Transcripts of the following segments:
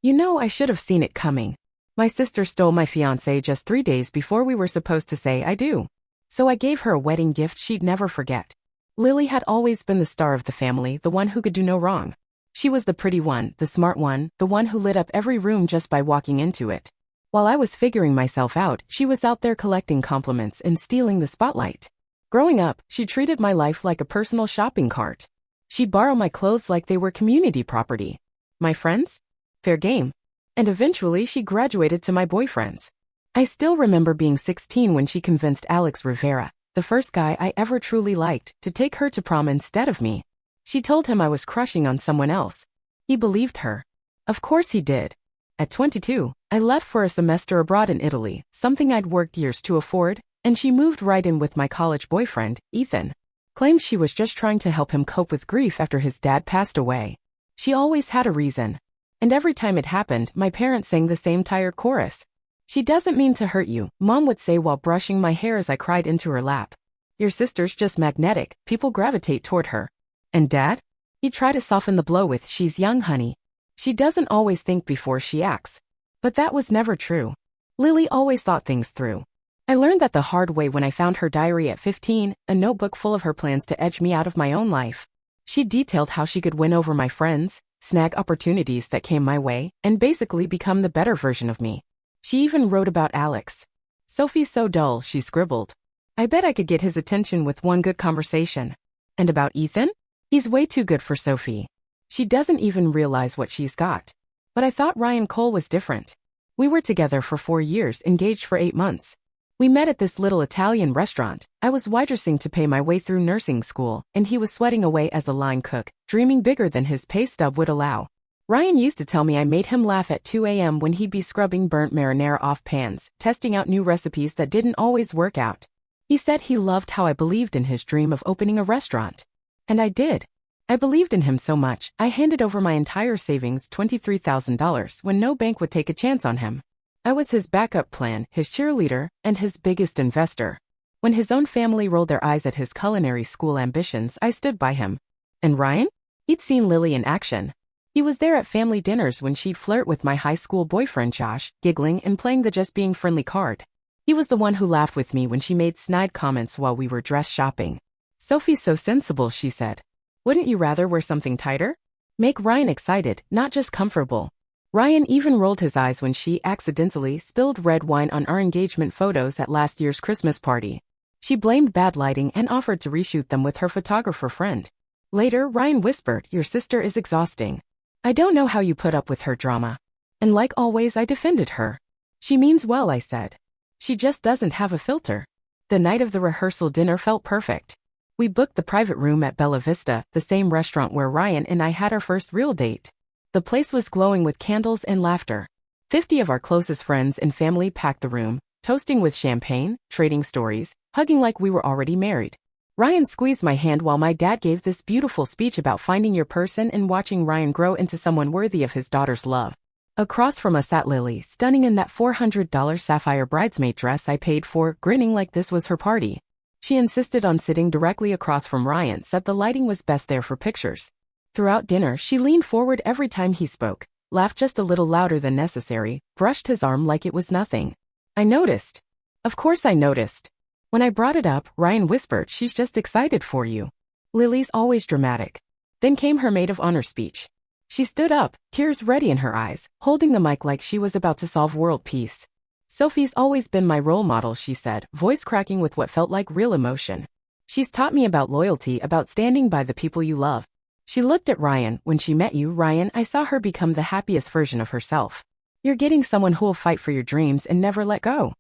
You know, I should have seen it coming. My sister stole my fiancé just 3 days before we were supposed to say I do. So I gave her a wedding gift she'd never forget. Lily had always been the star of the family, the one who could do no wrong. She was the pretty one, the smart one, the one who lit up every room just by walking into it. While I was figuring myself out, she was out there collecting compliments and stealing the spotlight. Growing up, she treated my life like a personal shopping cart. She'd borrow my clothes like they were community property. My friends? Fair game. And eventually she graduated to my boyfriends. I still remember being 16 when she convinced Alex Rivera, the first guy I ever truly liked, to take her to prom instead of me. She told him I was crushing on someone else. He believed her. Of course he did. At 22, I left for a semester abroad in Italy, something I'd worked years to afford, and she moved right in with my college boyfriend, Ethan. Claimed she was just trying to help him cope with grief after his dad passed away. She always had a reason. And every time it happened, my parents sang the same tired chorus. She doesn't mean to hurt you, Mom would say while brushing my hair as I cried into her lap. Your sister's just magnetic, people gravitate toward her. And Dad? He'd try to soften the blow with, she's young, honey. She doesn't always think before she acts. But that was never true. Lily always thought things through. I learned that the hard way when I found her diary at 15, a notebook full of her plans to edge me out of my own life. She detailed how she could win over my friends, snag opportunities that came my way, and basically become the better version of me. She even wrote about Alex. Sophie's so dull, she scribbled. I bet I could get his attention with one good conversation. And about Ethan? He's way too good for Sophie. She doesn't even realize what she's got. But I thought Ryan Cole was different. We were together for 4 years, engaged for 8 months. We met at this little Italian restaurant. I was waitressing to pay my way through nursing school, and he was sweating away as a line cook, dreaming bigger than his pay stub would allow. Ryan used to tell me I made him laugh at 2 a.m. when he'd be scrubbing burnt marinara off pans, testing out new recipes that didn't always work out. He said he loved how I believed in his dream of opening a restaurant. And I did. I believed in him so much, I handed over my entire savings, $23,000, when no bank would take a chance on him. I was his backup plan, his cheerleader, and his biggest investor. When his own family rolled their eyes at his culinary school ambitions, I stood by him. And Ryan? He'd seen Lily in action. He was there at family dinners when she'd flirt with my high school boyfriend Josh, giggling and playing the just being friendly card. He was the one who laughed with me when she made snide comments while we were dress shopping. Sophie's so sensible, she said. Wouldn't you rather wear something tighter? Make Ryan excited, not just comfortable. Ryan even rolled his eyes when she accidentally spilled red wine on our engagement photos at last year's Christmas party. She blamed bad lighting and offered to reshoot them with her photographer friend. Later, Ryan whispered, "Your sister is exhausting. I don't know how you put up with her drama." And like always, I defended her. She means well, I said. She just doesn't have a filter. The night of the rehearsal dinner felt perfect. We booked the private room at Bella Vista, the same restaurant where Ryan and I had our first real date. The place was glowing with candles and laughter. 50 of our closest friends and family packed the room, toasting with champagne, trading stories, hugging like we were already married. Ryan squeezed my hand while my dad gave this beautiful speech about finding your person and watching Ryan grow into someone worthy of his daughter's love. Across from us sat Lily, stunning in that $400 sapphire bridesmaid dress I paid for, grinning like this was her party. She insisted on sitting directly across from Ryan, said the lighting was best there for pictures. Throughout dinner, she leaned forward every time he spoke, laughed just a little louder than necessary, brushed his arm like it was nothing. I noticed. Of course I noticed. When I brought it up, Ryan whispered, "She's just excited for you." Lily's always dramatic. Then came her maid of honor speech. She stood up, tears ready in her eyes, holding the mic like she was about to solve world peace. "Sophie's always been my role model," she said, voice cracking with what felt like real emotion. "She's taught me about loyalty, about standing by the people you love." She looked at Ryan. "When she met you, Ryan, I saw her become the happiest version of herself. You're getting someone who'll fight for your dreams and never let go.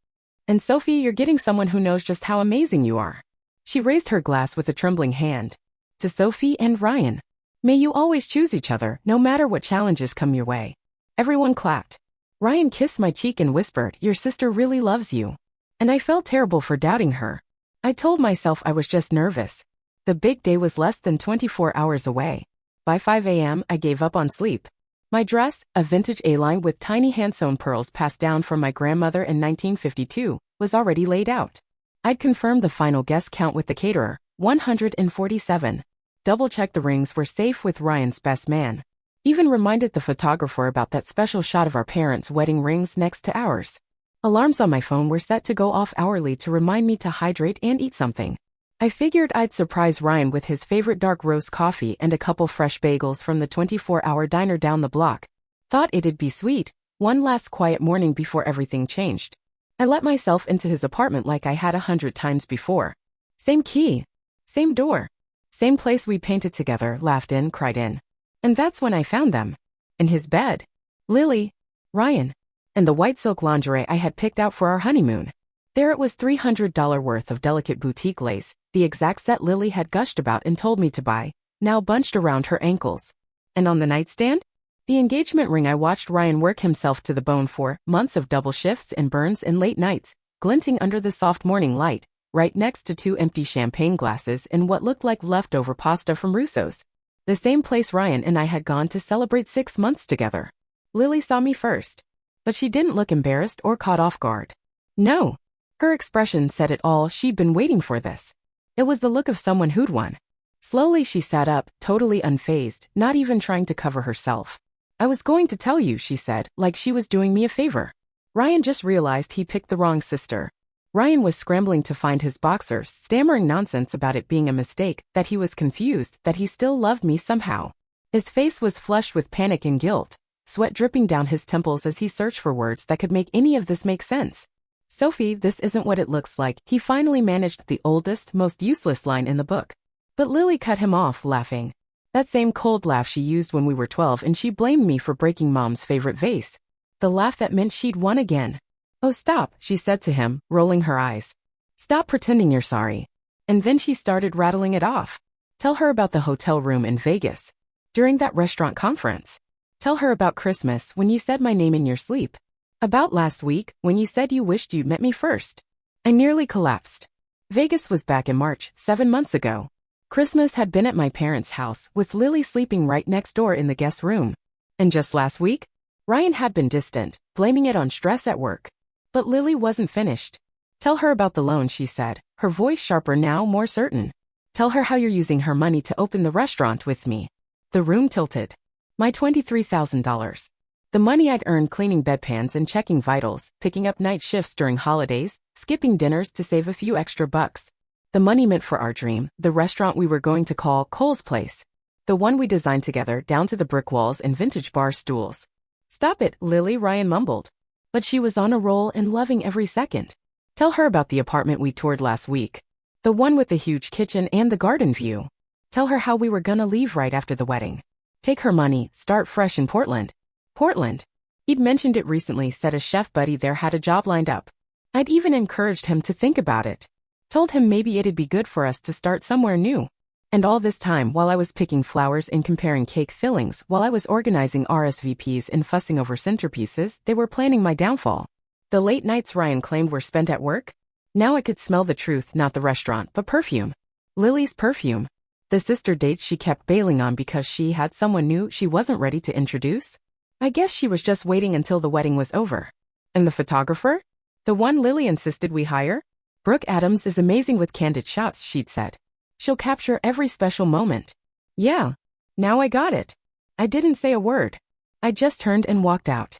And Sophie, you're getting someone who knows just how amazing you are." She raised her glass with a trembling hand. "To Sophie and Ryan. May you always choose each other, no matter what challenges come your way." Everyone clapped. Ryan kissed my cheek and whispered, "Your sister really loves you." And I felt terrible for doubting her. I told myself I was just nervous. The big day was less than 24 hours away. By 5 a.m., I gave up on sleep. My dress, a vintage A-line with tiny hand-sewn pearls passed down from my grandmother in 1952, was already laid out. I'd confirmed the final guest count with the caterer, 147. Double-checked the rings were safe with Ryan's best man. Even reminded the photographer about that special shot of our parents' wedding rings next to ours. Alarms on my phone were set to go off hourly to remind me to hydrate and eat something. I figured I'd surprise Ryan with his favorite dark roast coffee and a couple fresh bagels from the 24-hour diner down the block. Thought it'd be sweet, one last quiet morning before everything changed. I let myself into his apartment like I had 100 times before. Same key. Same door. Same place we painted together, laughed in, cried in. And that's when I found them. In his bed. Lily, Ryan, and the white silk lingerie I had picked out for our honeymoon. There it was, $300 worth of delicate boutique lace, the exact set Lily had gushed about and told me to buy, now bunched around her ankles. And on the nightstand? The engagement ring I watched Ryan work himself to the bone for, months of double shifts and burns and late nights, glinting under the soft morning light, right next to 2 empty champagne glasses and what looked like leftover pasta from Russo's. The same place Ryan and I had gone to celebrate 6 months together. Lily saw me first. But she didn't look embarrassed or caught off guard. No. Her expression said it all. She'd been waiting for this. It was the look of someone who'd won. Slowly she sat up, totally unfazed, not even trying to cover herself. I was going to tell you, she said, like she was doing me a favor. Ryan just realized he picked the wrong sister. Ryan was scrambling to find his boxers, stammering nonsense about it being a mistake, that he was confused, that he still loved me somehow. His face was flushed with panic and guilt, sweat dripping down his temples as he searched for words that could make any of this make sense. Sophie, this isn't what it looks like. He finally managed the oldest, most useless line in the book. But Lily cut him off, laughing. That same cold laugh she used when we were 12, and she blamed me for breaking Mom's favorite vase. The laugh that meant she'd won again. Oh, stop, she said to him, rolling her eyes. Stop pretending you're sorry. And then she started rattling it off. Tell her about the hotel room in Vegas. During that restaurant conference. Tell her about Christmas when you said my name in your sleep. About last week when you said you wished you'd met me first. I nearly collapsed. Vegas was back in March, 7 months ago. Christmas had been at my parents' house with Lily sleeping right next door in the guest room. And just last week, Ryan had been distant, blaming it on stress at work. But Lily wasn't finished. Tell her about the loan, she said, her voice sharper now, more certain. Tell her how you're using her money to open the restaurant with me. The room tilted. My $23,000. The money I'd earned cleaning bedpans and checking vitals, picking up night shifts during holidays, skipping dinners to save a few extra bucks. The money meant for our dream, the restaurant we were going to call Cole's Place. The one we designed together, down to the brick walls and vintage bar stools. Stop it, Lily, Ryan mumbled. But she was on a roll and loving every second. Tell her about the apartment we toured last week. The one with the huge kitchen and the garden view. Tell her how we were gonna leave right after the wedding. Take her money, start fresh in Portland. Portland. He'd mentioned it recently, said a chef buddy there had a job lined up. I'd even encouraged him to think about it. Told him maybe it'd be good for us to start somewhere new. And all this time, while I was picking flowers and comparing cake fillings, while I was organizing RSVPs and fussing over centerpieces, they were planning my downfall. The late nights Ryan claimed were spent at work? Now I could smell the truth, not the restaurant, but perfume. Lily's perfume. The sister dates she kept bailing on because she had someone new she wasn't ready to introduce? I guess she was just waiting until the wedding was over. And the photographer? The one Lily insisted we hire? Brooke Adams is amazing with candid shots, she'd said. She'll capture every special moment. Yeah. Now I got it. I didn't say a word. I just turned and walked out.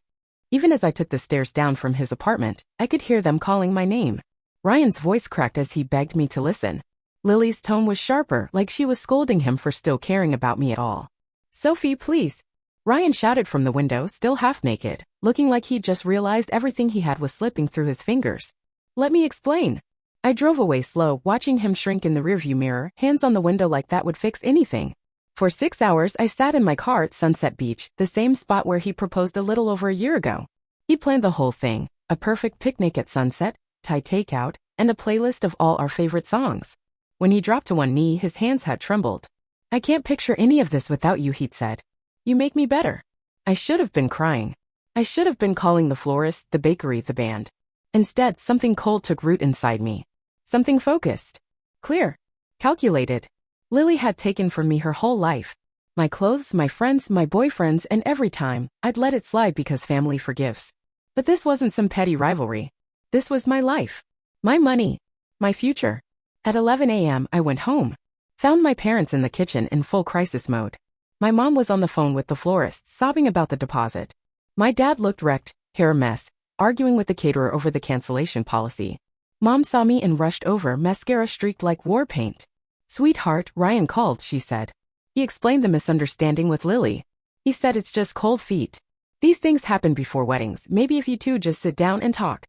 Even as I took the stairs down from his apartment, I could hear them calling my name. Ryan's voice cracked as he begged me to listen. Lily's tone was sharper, like she was scolding him for still caring about me at all. Sophie, please. Ryan shouted from the window, still half naked, looking like he'd just realized everything he had was slipping through his fingers. Let me explain. I drove away slow, watching him shrink in the rearview mirror, hands on the window like that would fix anything. For 6 hours I sat in my car at Sunset Beach, the same spot where he proposed a little over a year ago. He planned the whole thing, a perfect picnic at sunset, Thai takeout, and a playlist of all our favorite songs. When he dropped to one knee, his hands had trembled. I can't picture any of this without you, he'd said. You make me better. I should have been crying. I should have been calling the florist, the bakery, the band. Instead, something cold took root inside me. Something focused. Clear. Calculated. Lily had taken from me her whole life. My clothes, my friends, my boyfriends, and every time, I'd let it slide because family forgives. But this wasn't some petty rivalry. This was my life. My money. My future. At 11 a.m. I went home. Found my parents in the kitchen in full crisis mode. My mom was on the phone with the florist, sobbing about the deposit. My dad looked wrecked, hair a mess, arguing with the caterer over the cancellation policy. Mom saw me and rushed over, mascara streaked like war paint. "Sweetheart, Ryan called," she said. He explained the misunderstanding with Lily. He said it's just cold feet. These things happen before weddings, maybe if you two just sit down and talk.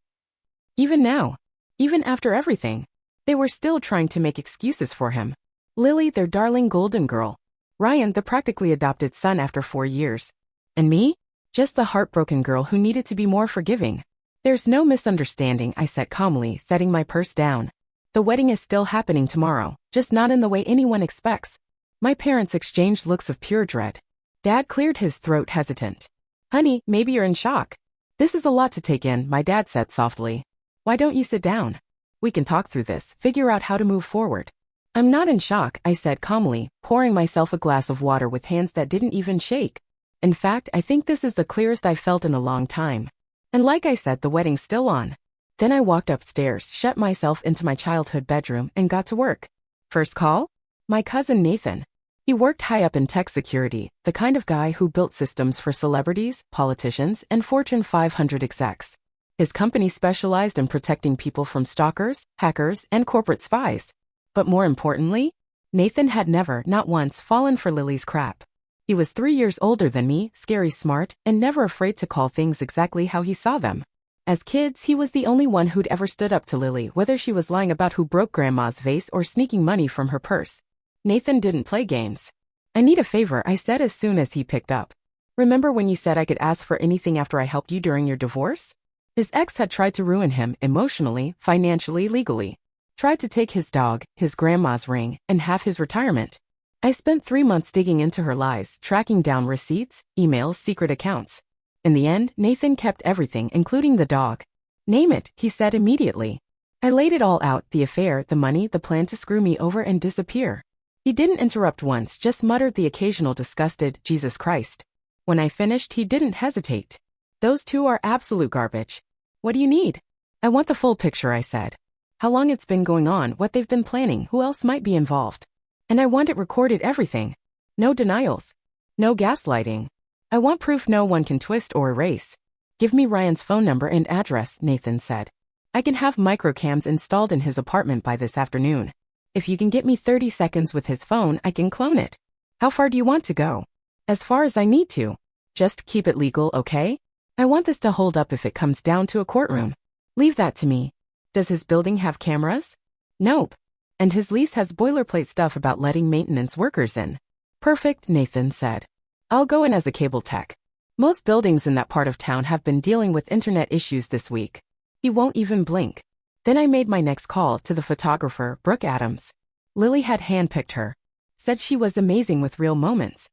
Even now, even after everything, they were still trying to make excuses for him. Lily, their darling golden girl. Ryan, the practically adopted son after 4 years. And me? Just the heartbroken girl who needed to be more forgiving. "There's no misunderstanding," I said calmly, setting my purse down. "The wedding is still happening tomorrow, just not in the way anyone expects." My parents exchanged looks of pure dread. Dad cleared his throat, hesitant. "Honey, maybe you're in shock." "This is a lot to take in," my dad said softly. "Why don't you sit down? We can talk through this, figure out how to move forward." "I'm not in shock," I said calmly, pouring myself a glass of water with hands that didn't even shake. "In fact, I think this is the clearest I've felt in a long time. And like I said, the wedding's still on." Then I walked upstairs, shut myself into my childhood bedroom, and got to work. First call? My cousin Nathan. He worked high up in tech security, the kind of guy who built systems for celebrities, politicians, and Fortune 500 execs. His company specialized in protecting people from stalkers, hackers, and corporate spies. But more importantly, Nathan had never, not once, fallen for Lily's crap. He was 3 years older than me, scary smart, and never afraid to call things exactly how he saw them. As kids, he was the only one who'd ever stood up to Lily, whether she was lying about who broke Grandma's vase or sneaking money from her purse. Nathan didn't play games. "I need a favor," I said as soon as he picked up. "Remember when you said I could ask for anything after I helped you during your divorce?" His ex had tried to ruin him emotionally, financially, legally. Tried to take his dog, his grandma's ring, and half his retirement. I spent 3 months digging into her lies, tracking down receipts, emails, secret accounts. In the end, Nathan kept everything, including the dog. "Name it," he said immediately. I laid it all out, the affair, the money, the plan to screw me over and disappear. He didn't interrupt once, just muttered the occasional disgusted, "Jesus Christ." When I finished, he didn't hesitate. "Those two are absolute garbage. What do you need?" "I want the full picture," I said. How long it's been going on, what they've been planning, who else might be involved. And I want it recorded, everything. No denials. No gaslighting. I want proof no one can twist or erase. "Give me Ryan's phone number and address," Nathan said. "I can have microcams installed in his apartment by this afternoon. If you can get me 30 seconds with his phone, I can clone it." "How far do you want to go?" "As far as I need to. Just keep it legal, okay? I want this to hold up if it comes down to a courtroom." "Leave that to me." "Does his building have cameras?" "Nope. And his lease has boilerplate stuff about letting maintenance workers in." "Perfect," Nathan said. "I'll go in as a cable tech. Most buildings in that part of town have been dealing with internet issues this week." He won't even blink. Then I made my next call to the photographer, Brooke Adams. Lily had handpicked her. Said she was amazing with real moments.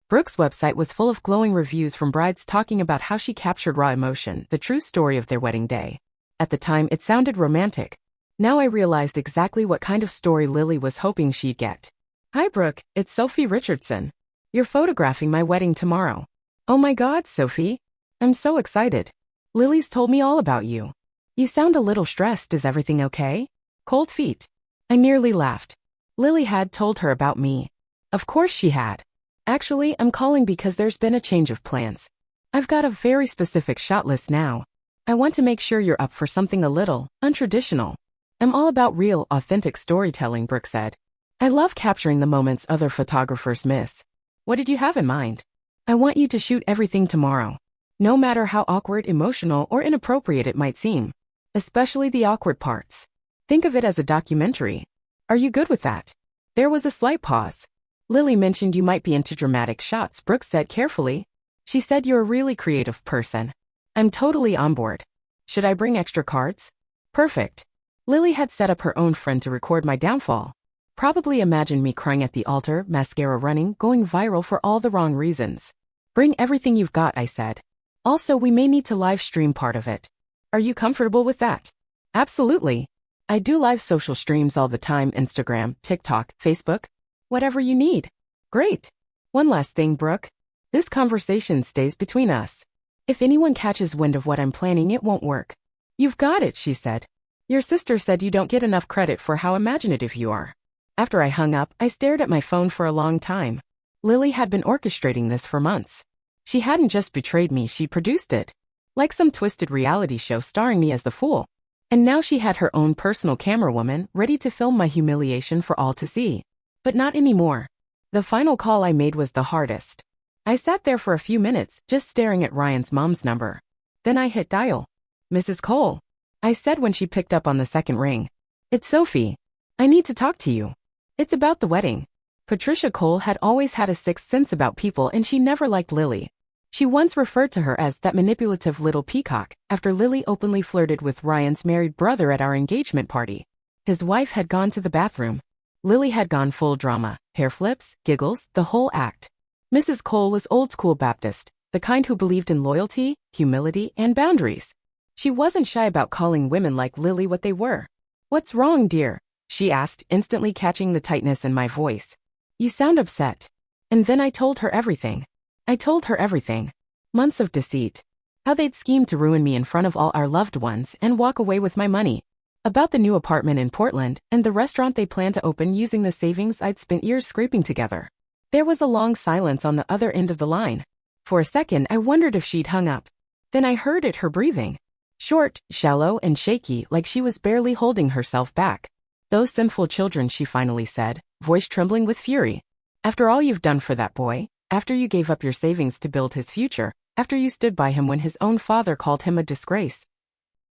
Brooke's website was full of glowing reviews from brides talking about how she captured raw emotion, the true story of their wedding day. At the time, it sounded romantic. Now I realized exactly what kind of story Lily was hoping she'd get. "Hi Brooke, it's Sophie Richardson. You're photographing my wedding tomorrow." "Oh my God, Sophie. I'm so excited. Lily's told me all about you. You sound a little stressed, is everything okay?" "Cold feet." I nearly laughed. Lily had told her about me. Of course she had. "Actually, I'm calling because there's been a change of plans. I've got a very specific shot list now. I want to make sure you're up for something a little untraditional." "I'm all about real, authentic storytelling," Brooke said. "I love capturing the moments other photographers miss." "What did you have in mind?" "I want you to shoot everything tomorrow. No matter how awkward, emotional, or inappropriate it might seem. Especially the awkward parts. Think of it as a documentary. Are you good with that?" There was a slight pause. "Lily mentioned you might be into dramatic shots," Brooke said carefully. "She said you're a really creative person." "I'm totally on board. Should I bring extra cards?" "Perfect." Lily had set up her own friend to record my downfall. Probably imagined me crying at the altar, mascara running, going viral for all the wrong reasons. "Bring everything you've got," I said. "Also, we may need to live stream part of it. Are you comfortable with that?" "Absolutely. I do live social streams all the time, Instagram, TikTok, Facebook. Whatever you need." "Great. One last thing, Brooke. This conversation stays between us. If anyone catches wind of what I'm planning, it won't work." "You've got it," she said. "Your sister said you don't get enough credit for how imaginative you are." After I hung up, I stared at my phone for a long time. Lily had been orchestrating this for months. She hadn't just betrayed me, she produced it. Like some twisted reality show starring me as the fool. And now she had her own personal camerawoman ready to film my humiliation for all to see. But not anymore. The final call I made was the hardest. I sat there for a few minutes, just staring at Ryan's mom's number. Then I hit dial. "Mrs. Cole," I said when she picked up on the second ring. "It's Sophie. I need to talk to you. It's about the wedding." Patricia Cole had always had a sixth sense about people, and she never liked Lily. She once referred to her as that manipulative little peacock, after Lily openly flirted with Ryan's married brother at our engagement party. His wife had gone to the bathroom. Lily had gone full drama, hair flips, giggles, the whole act. Mrs. Cole was old-school Baptist, the kind who believed in loyalty, humility, and boundaries. She wasn't shy about calling women like Lily what they were. "What's wrong, dear?" she asked, instantly catching the tightness in my voice. "You sound upset." And then I told her everything. I told her everything. Months of deceit. How they'd schemed to ruin me in front of all our loved ones and walk away with my money. About the new apartment in Portland and the restaurant they planned to open using the savings I'd spent years scraping together. There was a long silence on the other end of the line. For a second, I wondered if she'd hung up. Then I heard it, her breathing. Short, shallow, and shaky, like she was barely holding herself back. "Those sinful children," she finally said, voice trembling with fury. "After all you've done for that boy, after you gave up your savings to build his future, after you stood by him when his own father called him a disgrace."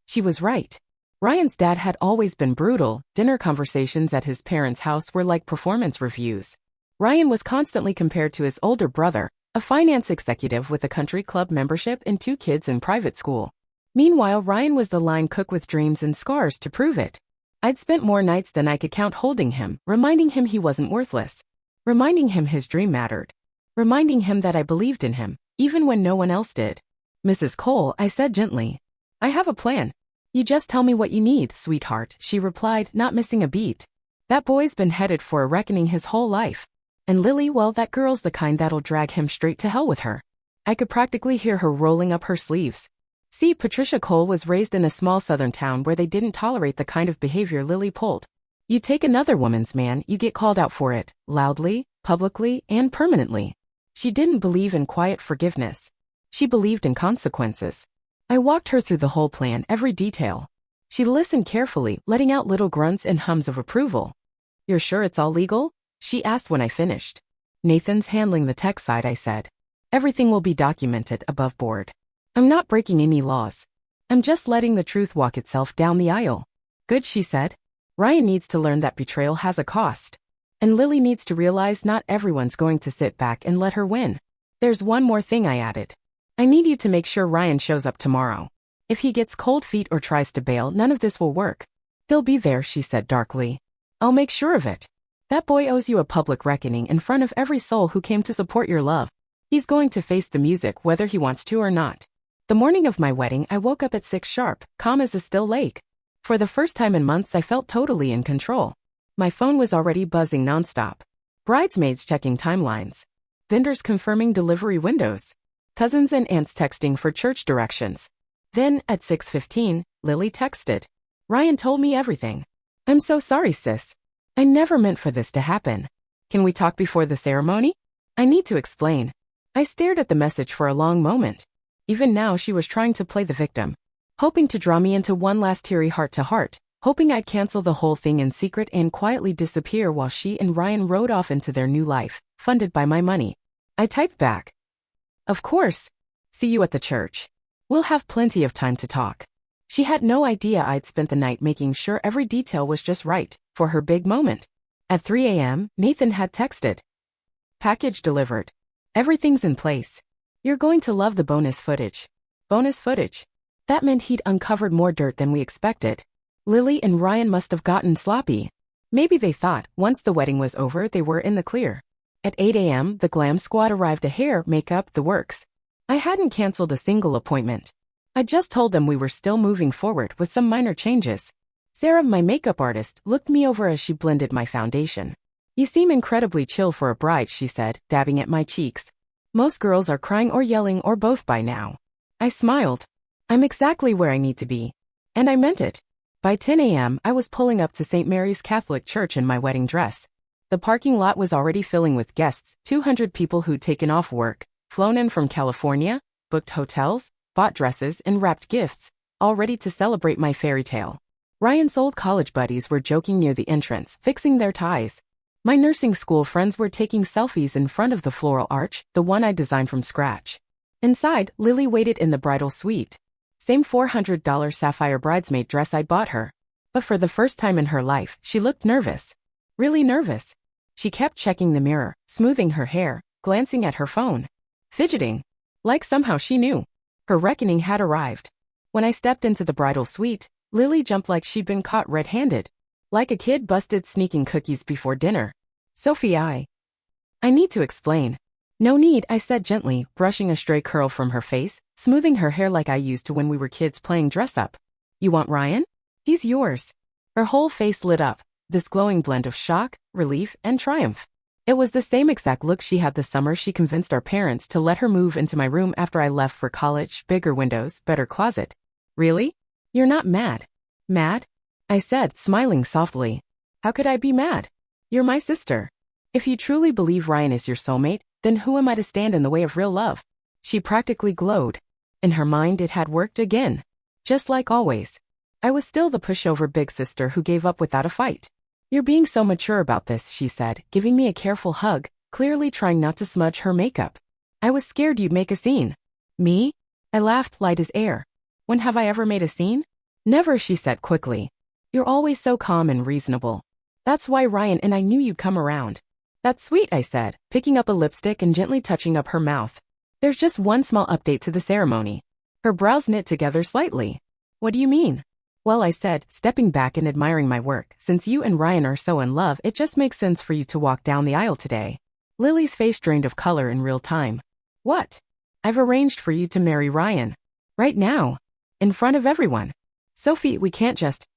She was right. Ryan's dad had always been brutal. Dinner conversations at his parents' house were like performance reviews. Ryan was constantly compared to his older brother, a finance executive with a country club membership and 2 kids in private school. Meanwhile, Ryan was the line cook with dreams and scars to prove it. I'd spent more nights than I could count holding him, reminding him he wasn't worthless. Reminding him his dream mattered. Reminding him that I believed in him, even when no one else did. "Mrs. Cole," I said gently. "I have a plan. You just tell me what you need, sweetheart," she replied, not missing a beat. "That boy's been headed for a reckoning his whole life. And Lily, well, that girl's the kind that'll drag him straight to hell with her." I could practically hear her rolling up her sleeves. See, Patricia Cole was raised in a small southern town where they didn't tolerate the kind of behavior Lily pulled. You take another woman's man, you get called out for it, loudly, publicly, and permanently. She didn't believe in quiet forgiveness. She believed in consequences. I walked her through the whole plan, every detail. She listened carefully, letting out little grunts and hums of approval. "You're sure it's all legal?" she asked when I finished. "Nathan's handling the tech side," I said. "Everything will be documented above board. I'm not breaking any laws. I'm just letting the truth walk itself down the aisle." "Good," she said. "Ryan needs to learn that betrayal has a cost. And Lily needs to realize not everyone's going to sit back and let her win." "There's one more thing," I added. "I need you to make sure Ryan shows up tomorrow. If he gets cold feet or tries to bail, none of this will work." "He'll be there," she said darkly. "I'll make sure of it. That boy owes you a public reckoning in front of every soul who came to support your love. He's going to face the music whether he wants to or not." The morning of my wedding, I woke up at 6 sharp, calm as a still lake. For the first time in months, I felt totally in control. My phone was already buzzing nonstop. Bridesmaids checking timelines. Vendors confirming delivery windows. Cousins and aunts texting for church directions. Then, at 6:15, Lily texted. "Ryan told me everything. I'm so sorry, sis. I never meant for this to happen. Can we talk before the ceremony? I need to explain." I stared at the message for a long moment. Even now, she was trying to play the victim. Hoping to draw me into one last teary heart-to-heart. Hoping I'd cancel the whole thing in secret and quietly disappear while she and Ryan rode off into their new life, funded by my money. I typed back. "Of course. See you at the church. We'll have plenty of time to talk." She had no idea I'd spent the night making sure every detail was just right for her big moment. At 3 a.m., Nathan had texted. "Package delivered. Everything's in place. You're going to love the bonus footage." Bonus footage. That meant he'd uncovered more dirt than we expected. Lily and Ryan must have gotten sloppy. Maybe they thought, once the wedding was over, they were in the clear. At 8 a.m., the glam squad arrived, hair, makeup, the works. I hadn't canceled a single appointment. I just told them we were still moving forward with some minor changes. Sarah, my makeup artist, looked me over as she blended my foundation. "You seem incredibly chill for a bride," she said, dabbing at my cheeks. "Most girls are crying or yelling or both by now." I smiled. "I'm exactly where I need to be." And I meant it. By 10 a.m., I was pulling up to St. Mary's Catholic Church in my wedding dress. The parking lot was already filling with guests, 200 people who'd taken off work, flown in from California, booked hotels, bought dresses and wrapped gifts, all ready to celebrate my fairy tale. Ryan's old college buddies were joking near the entrance, fixing their ties. My nursing school friends were taking selfies in front of the floral arch, the one I designed from scratch. Inside, Lily waited in the bridal suite. Same $400 sapphire bridesmaid dress I bought her. But for the first time in her life, she looked nervous. Really nervous. She kept checking the mirror, smoothing her hair, glancing at her phone. Fidgeting. Like somehow she knew. Her reckoning had arrived. When I stepped into the bridal suite, Lily jumped like she'd been caught red-handed. Like a kid busted sneaking cookies before dinner. Sophie, I need to explain. No need, I said gently, brushing a stray curl from her face, smoothing her hair like I used to when we were kids playing dress-up. You want Ryan? He's yours. Her whole face lit up, this glowing blend of shock, relief, and triumph. It was the same exact look she had the summer she convinced our parents to let her move into my room after I left for college, bigger windows, better closet. Really? You're not mad. Mad? I said, smiling softly. How could I be mad? You're my sister. If you truly believe Ryan is your soulmate, then who am I to stand in the way of real love? She practically glowed. In her mind it had worked again. Just like always. I was still the pushover big sister who gave up without a fight. You're being so mature about this, she said, giving me a careful hug, clearly trying not to smudge her makeup. I was scared you'd make a scene. Me? I laughed light as air. When have I ever made a scene? Never, she said quickly. You're always so calm and reasonable. That's why Ryan and I knew you'd come around. That's sweet, I said, picking up a lipstick and gently touching up her mouth. There's just one small update to the ceremony. Her brows knit together slightly. What do you mean? Well, I said, stepping back and admiring my work, since you and Ryan are so in love, it just makes sense for you to walk down the aisle today. Lily's face drained of color in real time. What? I've arranged for you to marry Ryan. Right now. In front of everyone. Sophie, we can't just...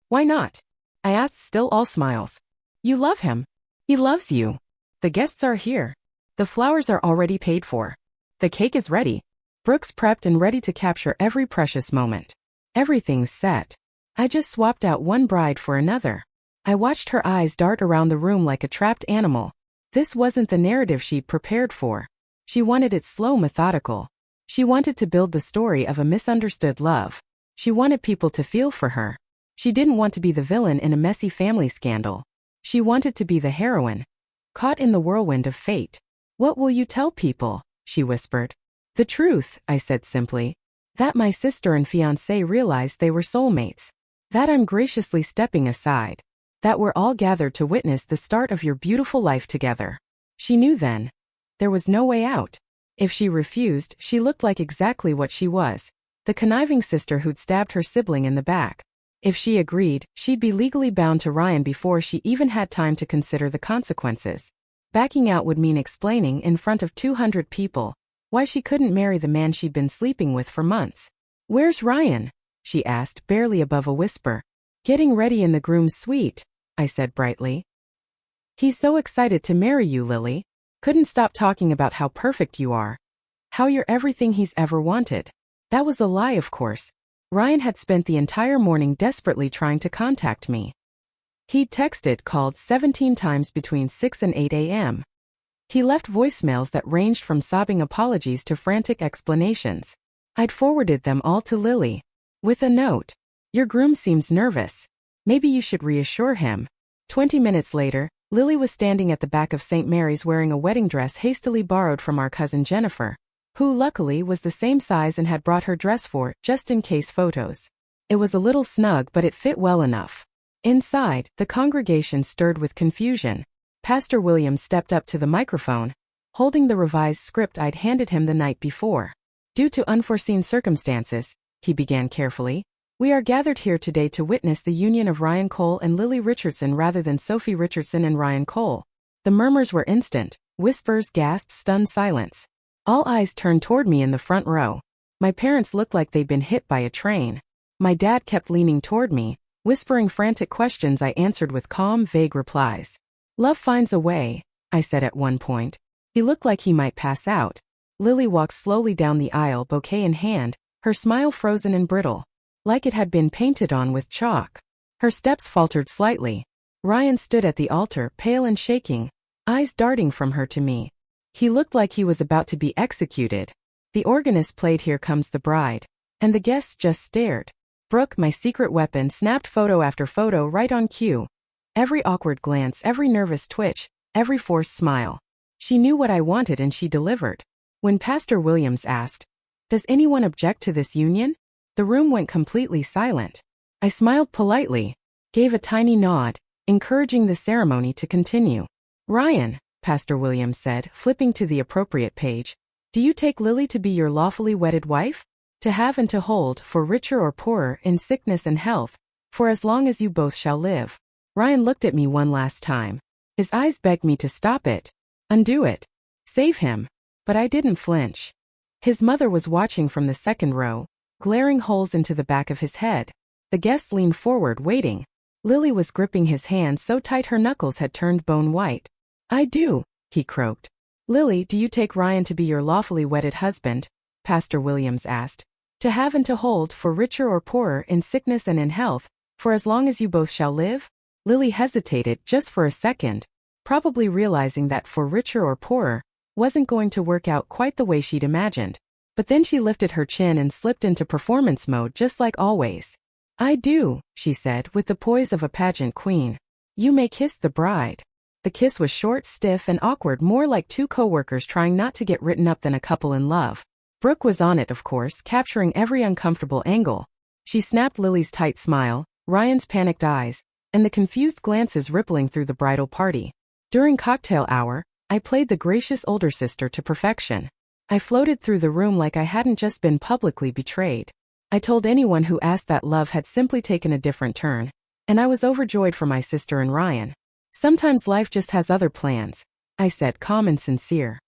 Why not? I asked, still all smiles. You love him. He loves you. The guests are here. The flowers are already paid for. The cake is ready. Brooke's prepped and ready to capture every precious moment. Everything's set. I just swapped out one bride for another. I watched her eyes dart around the room like a trapped animal. This wasn't the narrative she'd prepared for. She wanted it slow, methodical. She wanted to build the story of a misunderstood love. She wanted people to feel for her. She didn't want to be the villain in a messy family scandal. She wanted to be the heroine. Caught in the whirlwind of fate. What will you tell people? She whispered. The truth, I said simply. That my sister and fiancé realized they were soulmates. That I'm graciously stepping aside. That we're all gathered to witness the start of your beautiful life together. She knew then. There was no way out. If she refused, she looked like exactly what she was. The conniving sister who'd stabbed her sibling in the back. If she agreed, she'd be legally bound to Ryan before she even had time to consider the consequences. Backing out would mean explaining in front of 200 people why she couldn't marry the man she'd been sleeping with for months. Where's Ryan? She asked, barely above a whisper. Getting ready in the groom's suite, I said brightly. He's so excited to marry you, Lily. Couldn't stop talking about how perfect you are. How you're everything he's ever wanted. That was a lie, of course. Ryan had spent the entire morning desperately trying to contact me. He'd texted, called 17 times between 6 and 8 a.m. He left voicemails that ranged from sobbing apologies to frantic explanations. I'd forwarded them all to Lily. With a note. Your groom seems nervous. Maybe you should reassure him. 20 minutes later, Lily was standing at the back of St. Mary's wearing a wedding dress hastily borrowed from our cousin Jennifer, who luckily was the same size and had brought her dress for just-in-case photos. It was a little snug, but it fit well enough. Inside, the congregation stirred with confusion. Pastor Williams stepped up to the microphone, holding the revised script I'd handed him the night before. Due to unforeseen circumstances, he began carefully, we are gathered here today to witness the union of Ryan Cole and Lily Richardson rather than Sophie Richardson and Ryan Cole. The murmurs were instant, whispers, gasps, stunned silence. All eyes turned toward me in the front row. My parents looked like they'd been hit by a train. My dad kept leaning toward me, whispering frantic questions I answered with calm, vague replies. Love finds a way, I said at one point. He looked like he might pass out. Lily walked slowly down the aisle, bouquet in hand, her smile frozen and brittle, like it had been painted on with chalk. Her steps faltered slightly. Ryan stood at the altar, pale and shaking, eyes darting from her to me. He looked like he was about to be executed. The organist played Here Comes the Bride, and the guests just stared. Brooke, my secret weapon, snapped photo after photo right on cue. Every awkward glance, every nervous twitch, every forced smile. She knew what I wanted and she delivered. When Pastor Williams asked, "Does anyone object to this union?" the room went completely silent. I smiled politely, gave a tiny nod, encouraging the ceremony to continue. "Ryan," Pastor Williams said, flipping to the appropriate page, "do you take Lily to be your lawfully wedded wife? To have and to hold, for richer or poorer, in sickness and health, for as long as you both shall live." Ryan looked at me one last time. His eyes begged me to stop it, undo it, save him. But I didn't flinch. His mother was watching from the second row, glaring holes into the back of his head. The guests leaned forward, waiting. Lily was gripping his hand so tight her knuckles had turned bone white. "I do," he croaked. "Lily, do you take Ryan to be your lawfully wedded husband?" Pastor Williams asked. "To have and to hold, for richer or poorer, in sickness and in health, for as long as you both shall live?" Lily hesitated just for a second, probably realizing that for richer or poorer wasn't going to work out quite the way she'd imagined. But then she lifted her chin and slipped into performance mode just like always. "I do," she said with the poise of a pageant queen. "You may kiss the bride." The kiss was short, stiff, and awkward, more like two co-workers trying not to get written up than a couple in love. Brooke was on it, of course, capturing every uncomfortable angle. She snapped Lily's tight smile, Ryan's panicked eyes, and the confused glances rippling through the bridal party. During cocktail hour, I played the gracious older sister to perfection. I floated through the room like I hadn't just been publicly betrayed. I told anyone who asked that love had simply taken a different turn, and I was overjoyed for my sister and Ryan. "Sometimes life just has other plans," I said, calm and sincere.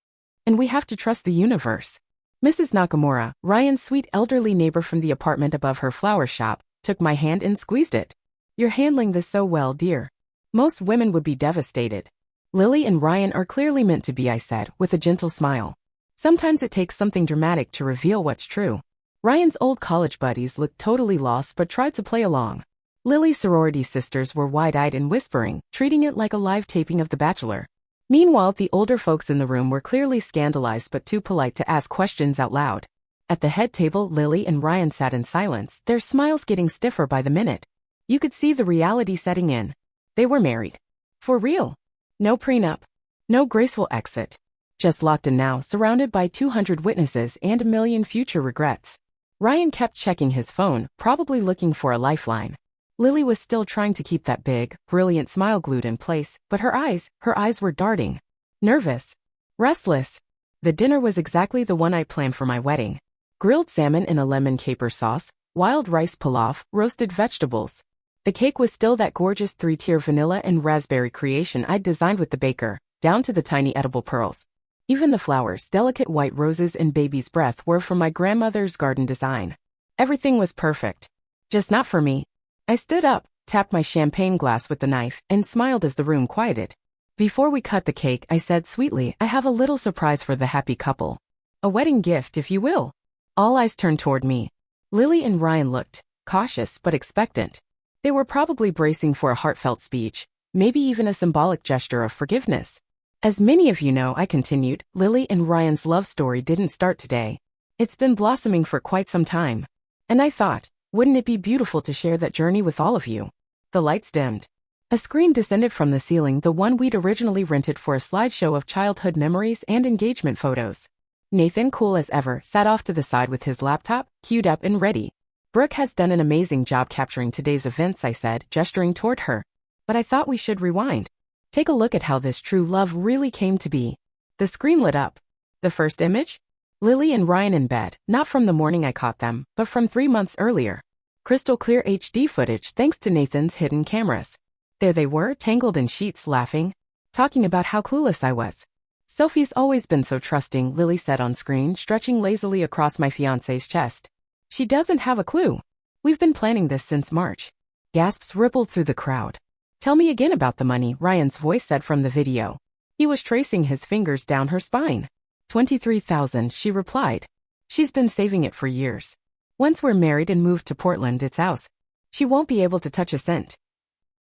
"And we have to trust the universe." Mrs. Nakamura, Ryan's sweet elderly neighbor from the apartment above her flower shop, took my hand and squeezed it. "You're handling this so well, dear. Most women would be devastated." "Lily and Ryan are clearly meant to be," I said, with a gentle smile. "Sometimes it takes something dramatic to reveal what's true." Ryan's old college buddies looked totally lost but tried to play along. Lily's sorority sisters were wide-eyed and whispering, treating it like a live taping of The Bachelor. Meanwhile, the older folks in the room were clearly scandalized but too polite to ask questions out loud. At the head table, Lily and Ryan sat in silence, their smiles getting stiffer by the minute. You could see the reality setting in. They were married. For real. No prenup. No graceful exit. Just locked in now, surrounded by 200 witnesses and a million future regrets. Ryan kept checking his phone, probably looking for a lifeline. Lily was still trying to keep that big, brilliant smile glued in place, but her eyes were darting. Nervous. Restless. The dinner was exactly the one I planned for my wedding. Grilled salmon in a lemon caper sauce, wild rice pilaf, roasted vegetables. The cake was still that gorgeous 3-tier vanilla and raspberry creation I'd designed with the baker, down to the tiny edible pearls. Even the flowers, delicate white roses and baby's breath, were from my grandmother's garden design. Everything was perfect. Just not for me. I stood up, tapped my champagne glass with the knife, and smiled as the room quieted. Before we cut the cake, I said sweetly, "I have a little surprise for the happy couple. A wedding gift, if you will." All eyes turned toward me. Lily and Ryan looked cautious but expectant. They were probably bracing for a heartfelt speech, maybe even a symbolic gesture of forgiveness. "As many of you know," I continued, "Lily and Ryan's love story didn't start today. It's been blossoming for quite some time. And I thought, wouldn't it be beautiful to share that journey with all of you?" The lights dimmed. A screen descended from the ceiling, the one we'd originally rented for a slideshow of childhood memories and engagement photos. Nathan, cool as ever, sat off to the side with his laptop, queued up and ready. "Brooke has done an amazing job capturing today's events," I said, gesturing toward her. "But I thought we should rewind. Take a look at how this true love really came to be." The screen lit up. The first image? Lily and Ryan in bed, not from the morning I caught them, but from 3 months earlier. Crystal clear HD footage thanks to Nathan's hidden cameras. There they were, tangled in sheets, laughing, talking about how clueless I was. "Sophie's always been so trusting," Lily said on screen, stretching lazily across my fiancé's chest. "She doesn't have a clue. We've been planning this since March." Gasps rippled through the crowd. "Tell me again about the money," Ryan's voice said from the video. He was tracing his fingers down her spine. 23,000, she replied. "She's been saving it for years. Once we're married and moved to Portland, it's ours. She won't be able to touch a cent."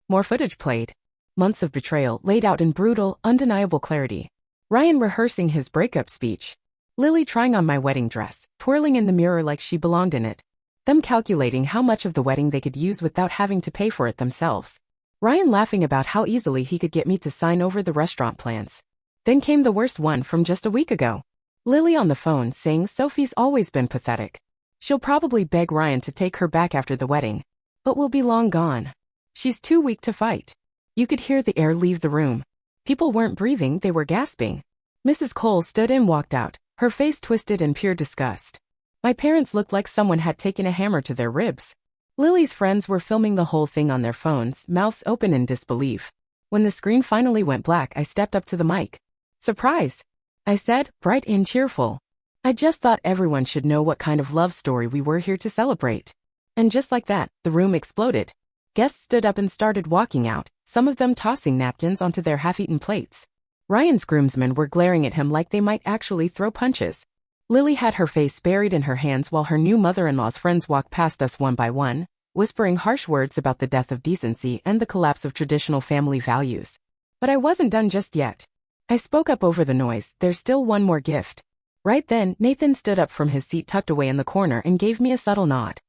More footage played. months of betrayal laid out in brutal, undeniable clarity. Ryan rehearsing his breakup speech. Lily trying on my wedding dress, twirling in the mirror like she belonged in it. Them calculating how much of the wedding they could use without having to pay for it themselves. Ryan laughing about how easily he could get me to sign over the restaurant plans. Then came the worst one from just a week ago. Lily on the phone saying Sophie's always been pathetic. She'll probably beg Ryan to take her back after the wedding. But we'll be long gone. She's too weak to fight. You could hear the air leave the room. People weren't breathing, they were gasping. Mrs. Cole stood and walked out, her face twisted in pure disgust. My parents looked like someone had taken a hammer to their ribs. Lily's friends were filming the whole thing on their phones, mouths open in disbelief. When the screen finally went black, I stepped up to the mic. Surprise! I said, bright and cheerful. I just thought everyone should know what kind of love story we were here to celebrate. And just like that, the room exploded. Guests stood up and started walking out, some of them tossing napkins onto their half-eaten plates. Ryan's groomsmen were glaring at him like they might actually throw punches. Lily had her face buried in her hands while her new mother-in-law's friends walked past us one by one, whispering harsh words about the death of decency and the collapse of traditional family values. But I wasn't done just yet. I spoke up over the noise, there's still one more gift. Right then, Nathan stood up from his seat tucked away in the corner and gave me a subtle nod.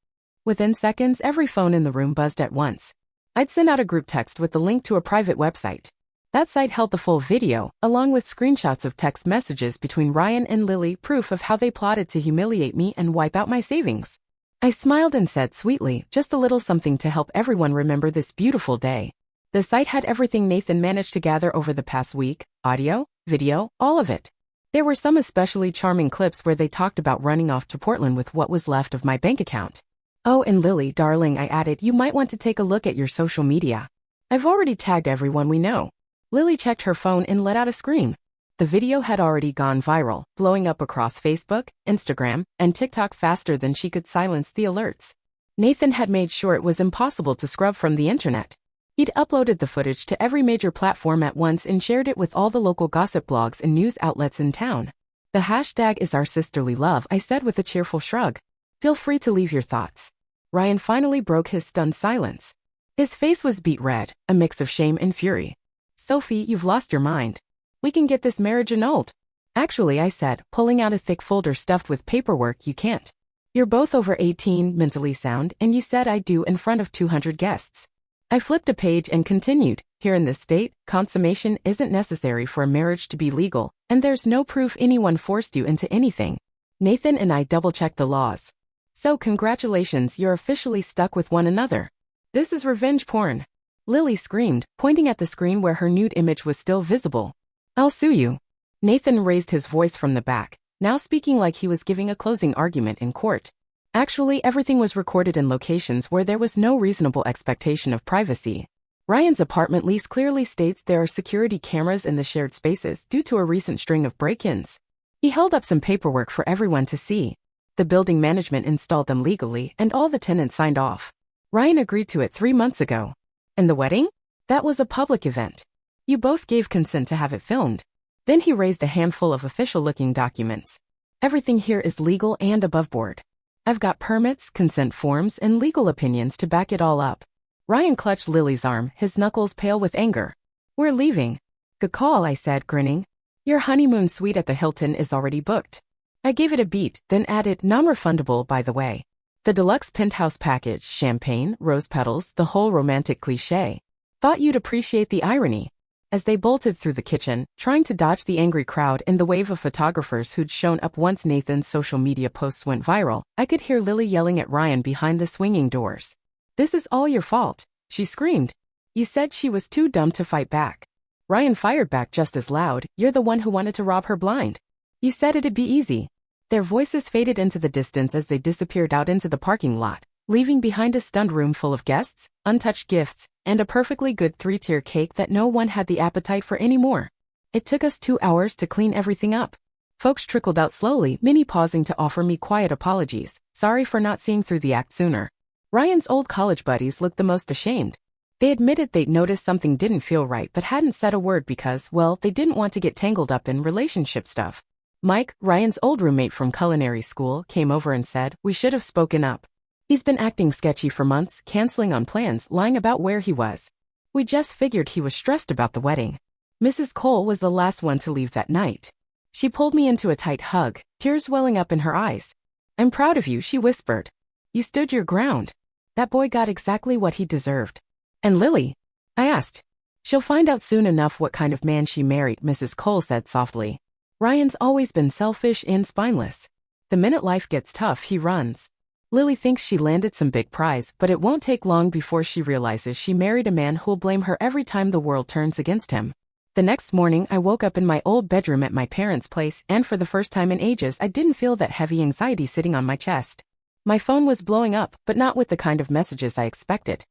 Within seconds, every phone in the room buzzed at once. I'd sent out a group text with the link to a private website. That site held the full video, along with screenshots of text messages between Ryan and Lily, proof of how they plotted to humiliate me and wipe out my savings. I smiled and said sweetly, just a little something to help everyone remember this beautiful day. The site had everything Nathan managed to gather over the past week, audio, video, all of it. There were some especially charming clips where they talked about running off to Portland with what was left of my bank account. Oh, and Lily, darling, I added, you might want to take a look at your social media. I've already tagged everyone we know. Lily checked her phone and let out a scream. The video had already gone viral, blowing up across Facebook, Instagram, and TikTok faster than she could silence the alerts. Nathan had made sure it was impossible to scrub from the internet. He'd uploaded the footage to every major platform at once and shared it with all the local gossip blogs and news outlets in town. The hashtag is our sisterly love, I said with a cheerful shrug. Feel free to leave your thoughts. Ryan finally broke his stunned silence. His face was beet red, a mix of shame and fury. Sophie, you've lost your mind. We can get this marriage annulled. Actually, I said, pulling out a thick folder stuffed with paperwork, you can't. You're both over 18, mentally sound, and you said I do in front of 200 guests. I flipped a page and continued, here in this state, consummation isn't necessary for a marriage to be legal, and there's no proof anyone forced you into anything. Nathan and I double-checked the laws. So congratulations, you're officially stuck with one another. This is revenge porn. Lily screamed, pointing at the screen where her nude image was still visible. I'll sue you. Nathan raised his voice from the back, now speaking like he was giving a closing argument in court. Actually, everything was recorded in locations where there was no reasonable expectation of privacy. Ryan's apartment lease clearly states there are security cameras in the shared spaces due to a recent string of break-ins. He held up some paperwork for everyone to see. The building management installed them legally and all the tenants signed off. Ryan agreed to it 3 months ago. And the wedding? That was a public event. You both gave consent to have it filmed. Then he raised a handful of official-looking documents. Everything here is legal and above board. I've got permits, consent forms, and legal opinions to back it all up. Ryan clutched Lily's arm, his knuckles pale with anger. We're leaving. Good call, I said, grinning. Your honeymoon suite at the Hilton is already booked. I gave it a beat, then added, non-refundable, by the way. The deluxe penthouse package, champagne, rose petals, the whole romantic cliché. Thought you'd appreciate the irony. As they bolted through the kitchen, trying to dodge the angry crowd and the wave of photographers who'd shown up once Nathan's social media posts went viral, I could hear Lily yelling at Ryan behind the swinging doors. This is all your fault, she screamed. You said she was too dumb to fight back. Ryan fired back just as loud, you're the one who wanted to rob her blind. You said it'd be easy. Their voices faded into the distance as they disappeared out into the parking lot, leaving behind a stunned room full of guests, untouched gifts, and a perfectly good 3-tier cake that no one had the appetite for anymore. It took us 2 hours to clean everything up. Folks trickled out slowly, many pausing to offer me quiet apologies, sorry for not seeing through the act sooner. Ryan's old college buddies looked the most ashamed. They admitted they'd noticed something didn't feel right but hadn't said a word because, well, they didn't want to get tangled up in relationship stuff. Mike, Ryan's old roommate from culinary school, came over and said, we should have spoken up. He's been acting sketchy for months, canceling on plans, lying about where he was. We just figured he was stressed about the wedding. Mrs. Cole was the last one to leave that night. She pulled me into a tight hug, tears welling up in her eyes. "I'm proud of you," she whispered. "You stood your ground. That boy got exactly what he deserved." "And Lily?" I asked. "She'll find out soon enough what kind of man she married," Mrs. Cole said softly. "Ryan's always been selfish and spineless. The minute life gets tough, he runs. Lily thinks she landed some big prize, but it won't take long before she realizes she married a man who'll blame her every time the world turns against him." The next morning, I woke up in my old bedroom at my parents' place, and for the first time in ages, I didn't feel that heavy anxiety sitting on my chest. My phone was blowing up, but not with the kind of messages I expected.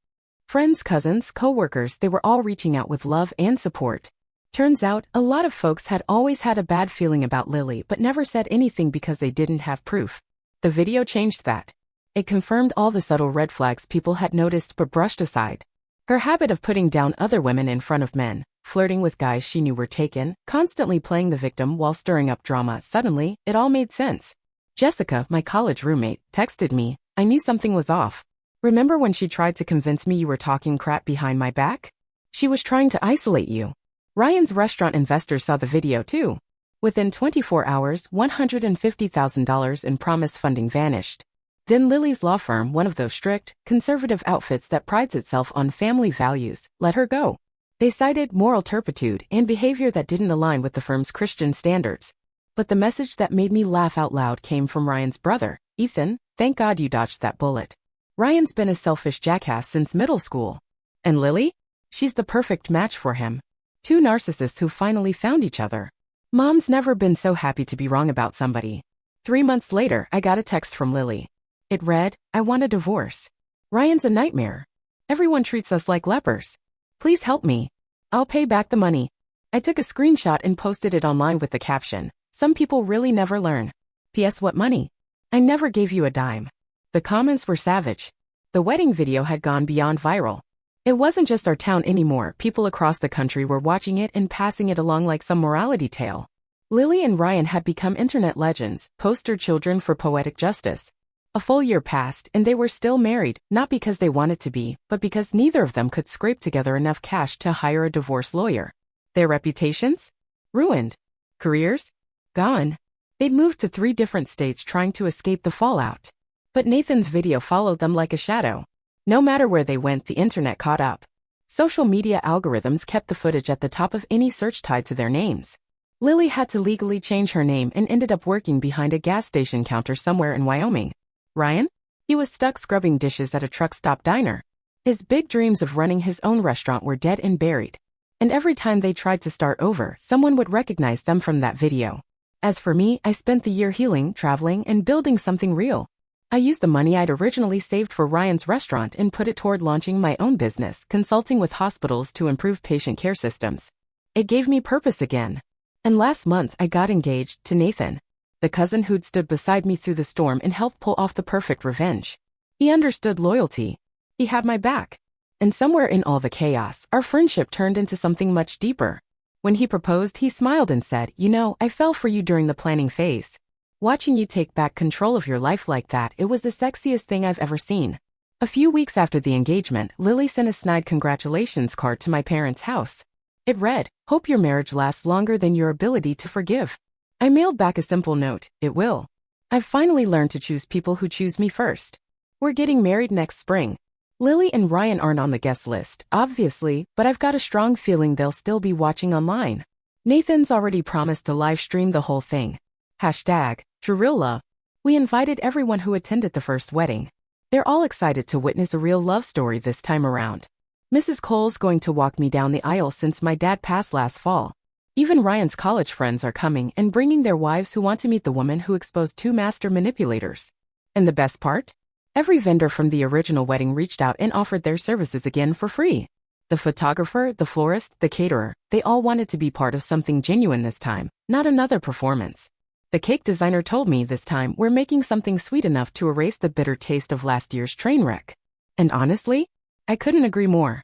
Friends, cousins, co-workers, they were all reaching out with love and support. Turns out, a lot of folks had always had a bad feeling about Lily but never said anything because they didn't have proof. The video changed that. It confirmed all the subtle red flags people had noticed but brushed aside. Her habit of putting down other women in front of men, flirting with guys she knew were taken, constantly playing the victim while stirring up drama. Suddenly, it all made sense. Jessica, my college roommate, texted me. "I knew something was off. Remember when she tried to convince me you were talking crap behind my back? She was trying to isolate you." Ryan's restaurant investors saw the video too. Within 24 hours, $150,000 in promised funding vanished. Then Lily's law firm, one of those strict, conservative outfits that prides itself on family values, let her go. They cited moral turpitude and behavior that didn't align with the firm's Christian standards. But the message that made me laugh out loud came from Ryan's brother, Ethan. "Thank God you dodged that bullet. Ryan's been a selfish jackass since middle school. And Lily? She's the perfect match for him. Two narcissists who finally found each other. Mom's never been so happy to be wrong about somebody." 3 months later, I got a text from Lily. It read, "I want a divorce. Ryan's a nightmare. Everyone treats us like lepers. Please help me. I'll pay back the money." I took a screenshot and posted it online with the caption, "Some people really never learn. P.S. What money? I never gave you a dime." The comments were savage. The wedding video had gone beyond viral. It wasn't just our town anymore. People across the country were watching it and passing it along like some morality tale. Lily and Ryan had become internet legends, poster children for poetic justice. A full year passed, and they were still married, not because they wanted to be, but because neither of them could scrape together enough cash to hire a divorce lawyer. Their reputations? Ruined. Careers? Gone. They'd moved to 3 different states trying to escape the fallout. But Nathan's video followed them like a shadow. No matter where they went, the internet caught up. Social media algorithms kept the footage at the top of any search tied to their names. Lily had to legally change her name and ended up working behind a gas station counter somewhere in Wyoming. Ryan? He was stuck scrubbing dishes at a truck stop diner. His big dreams of running his own restaurant were dead and buried. And every time they tried to start over, someone would recognize them from that video. As for me, I spent the year healing, traveling, and building something real. I used the money I'd originally saved for Ryan's restaurant and put it toward launching my own business, consulting with hospitals to improve patient care systems. It gave me purpose again. And last month, I got engaged to Nathan, the cousin who'd stood beside me through the storm and helped pull off the perfect revenge. He understood loyalty. He had my back. And somewhere in all the chaos, our friendship turned into something much deeper. When he proposed, he smiled and said, "You know, I fell for you during the planning phase. Watching you take back control of your life like that, it was the sexiest thing I've ever seen." A few weeks after the engagement, Lily sent a snide congratulations card to my parents' house. It read, "Hope your marriage lasts longer than your ability to forgive." I mailed back a simple note, "It will. I've finally learned to choose people who choose me first. We're getting married next spring." Lily and Ryan aren't on the guest list, obviously, but I've got a strong feeling they'll still be watching online. Nathan's already promised to live stream the whole thing. #TrueRealLove. We invited everyone who attended the first wedding. They're all excited to witness a real love story this time around. Mrs. Cole's going to walk me down the aisle since my dad passed last fall. Even Ryan's college friends are coming and bringing their wives who want to meet the woman who exposed 2 master manipulators. And the best part? Every vendor from the original wedding reached out and offered their services again for free. The photographer, the florist, the caterer, they all wanted to be part of something genuine this time, not another performance. The cake designer told me this time we're making something sweet enough to erase the bitter taste of last year's train wreck. And honestly, I couldn't agree more.